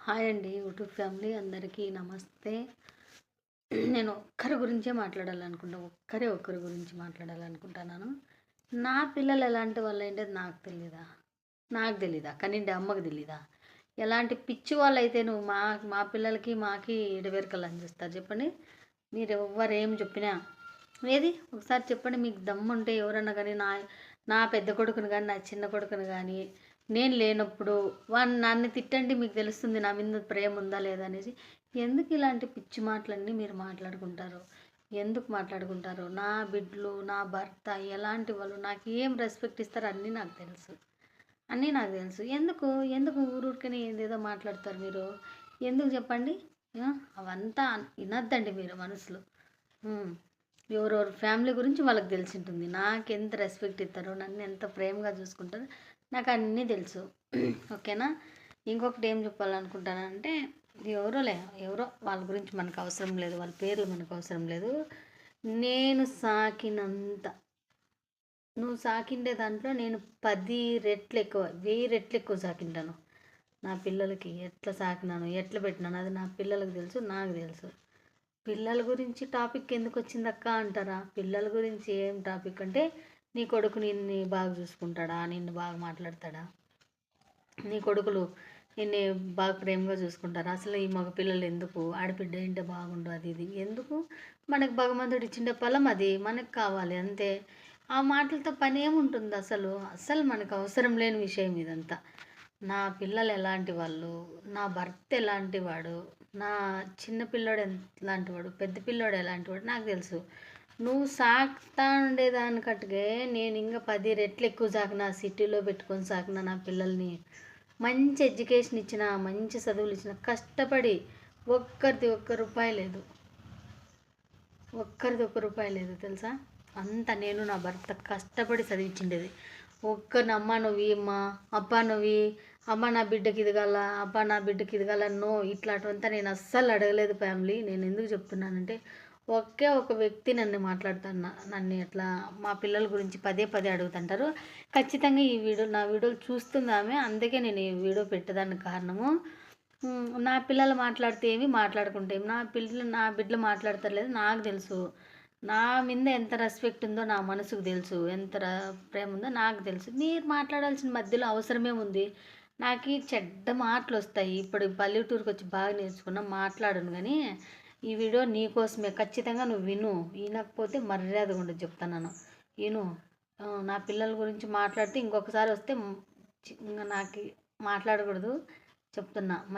Hi అండి YouTube family అందరికీ నమస్తే. నేను ఒక్కరి గురించే మాట్లాడాలనుకుంటా. ఒక్కరి గురించి మాట్లాడాలనుకుంటున్నాను. నా పిల్లలు ఎలాంటి వాళ్ళేంటో నాకు తెలీదా? కనింటి అమ్మకి తెలీదా? ఎలాంటి పిచ్చి వాళ్ళైతే నువ్వు మా పిల్లలకి, మాకి ఎడవెరకలని చూస్తారు చెప్పండి? మీరెవ్వరేం చెప్పినా ఏది ఒకసారి చెప్పండి. మీకు దమ్ముంటే ఎవరన్నా కానీ నా పెద్ద కొడుకుని కానీ, నా చిన్న కొడుకుని కానీ నేను లేనప్పుడు నన్ను తిట్టండి, మీకు తెలుస్తుంది నా మీద ప్రేమ ఉందా లేదా అనేసి. ఎందుకు ఇలాంటి పిచ్చి మాటలన్నీ మీరు మాట్లాడుకుంటారు? ఎందుకు మాట్లాడుకుంటారు? నా బిడ్డలు, నా భర్త ఎలాంటి వాళ్ళు, నాకు ఏం రెస్పెక్ట్ ఇస్తారో అన్నీ నాకు తెలుసు. ఎందుకు ఊరూరికనే ఏదేదో మాట్లాడతారు మీరు? ఎందుకు చెప్పండి? అవంతా వినొద్దండి మీరు మనసులో. ఎవరెవరి ఫ్యామిలీ గురించి వాళ్ళకి తెలిసి ఉంటుంది. నాకు ఎంత రెస్పెక్ట్ ఇస్తారో, నన్ను ఎంత ప్రేమగా చూసుకుంటారో నాకు అన్నీ తెలుసు. ఓకేనా? ఇంకొకటి ఏం చెప్పాలనుకుంటానంటే, ఎవరో వాళ్ళ గురించి మనకు అవసరం లేదు, వాళ్ళ పేర్లు మనకు అవసరం లేదు. నేను సాకినంత నువ్వు సాకిండే దాంట్లో నేను 10 రెట్లు ఎక్కువ, 1000 రెట్లు ఎక్కువ సాకింటాను. నా పిల్లలకి ఎట్లా సాకినాను, ఎట్లా పెట్టినాను అది నా పిల్లలకు తెలుసు, నాకు తెలుసు. పిల్లల గురించి టాపిక్ ఎందుకు వచ్చిందక్క అంటారా? పిల్లల గురించి ఏం టాపిక్ అంటే, నీ కొడుకు నిన్ను బాగా చూసుకుంటాడా, నిన్ను బాగా మాట్లాడతాడా, నీ కొడుకులు నిన్ను బాగా ప్రేమగా చూసుకుంటారా? అసలు ఈ మగ పిల్లలు ఎందుకు? ఆడబిడ్డ ఏంటే బాగుండు, అది ఇది ఎందుకు? మనకు భగవంతుడు ఇచ్చిండే ఫలం అది మనకు కావాలి అంతే. ఆ మాటలతో పని ఏముంటుంది? అసలు మనకు అవసరం లేని విషయం ఇదంతా. నా పిల్లలు ఎలాంటి వాళ్ళు, నా భర్త ఎలాంటి వాడు, నా చిన్న పిల్లోడు ఎలాంటి వాడు, పెద్ద పిల్లోడు ఎలాంటి వాడు నాకు తెలుసు. నువ్వు సాకుతా ఉండేదానికట్టుగా నేను ఇంకా 10 రెట్లు ఎక్కువ సాకినా, సిటీలో పెట్టుకొని సాకినా నా పిల్లల్ని. మంచి ఎడ్యుకేషన్ ఇచ్చిన, మంచి చదువులు ఇచ్చిన, కష్టపడి ఒక్కరిది ఒక్క రూపాయి లేదు తెలుసా? అంతా నేను నా భర్త కష్టపడి చదివించిండేది. ఒక్కరిని అమ్మ నువ్వు అమ్మా, అబ్బా నువ్వు అమ్మ నా బిడ్డకి ఇదిగాల, అబ్బా నా బిడ్డకి ఇదిగాల, నో ఇట్లాంటివంతా నేను అస్సలు అడగలేదు ఫ్యామిలీ. నేను ఎందుకు చెప్తున్నానంటే, ఒకే ఒక వ్యక్తి నన్ను ఎట్లా మా పిల్లల గురించి పదే పదే అడుగుతుంటారు. ఖచ్చితంగా నా వీడియోలు చూస్తుంది ఆమె, అందుకే నేను ఈ వీడియో పెట్టేదానికి కారణము. నా పిల్లలు మాట్లాడితే ఏమి, మాట్లాడుకుంటే ఏమి, నా బిడ్డలు మాట్లాడతారు లేదు నాకు తెలుసు. నా మీద ఎంత రెస్పెక్ట్ ఉందో నా మనసుకు తెలుసు, ఎంత ప్రేమ ఉందో నాకు తెలుసు. మీరు మాట్లాడాల్సిన మధ్యలో అవసరమేముంది? నాకు ఈ చెడ్డ మాటలు వస్తాయి. ఇప్పుడు పల్లెటూరుకి వచ్చి బాగా నేర్చుకున్నా, మాట్లాడను. కానీ ఈ వీడియో నీకోసమే, ఖచ్చితంగా నువ్వు విను. వినకపోతే మర్యాదగా ఉండదు చెప్తాను. విను. నా పిల్లల గురించి మాట్లాడితే ఇంకొకసారి వస్తే ఇంకా నాకు మాట్లాడకూడదు చెప్తున్నా.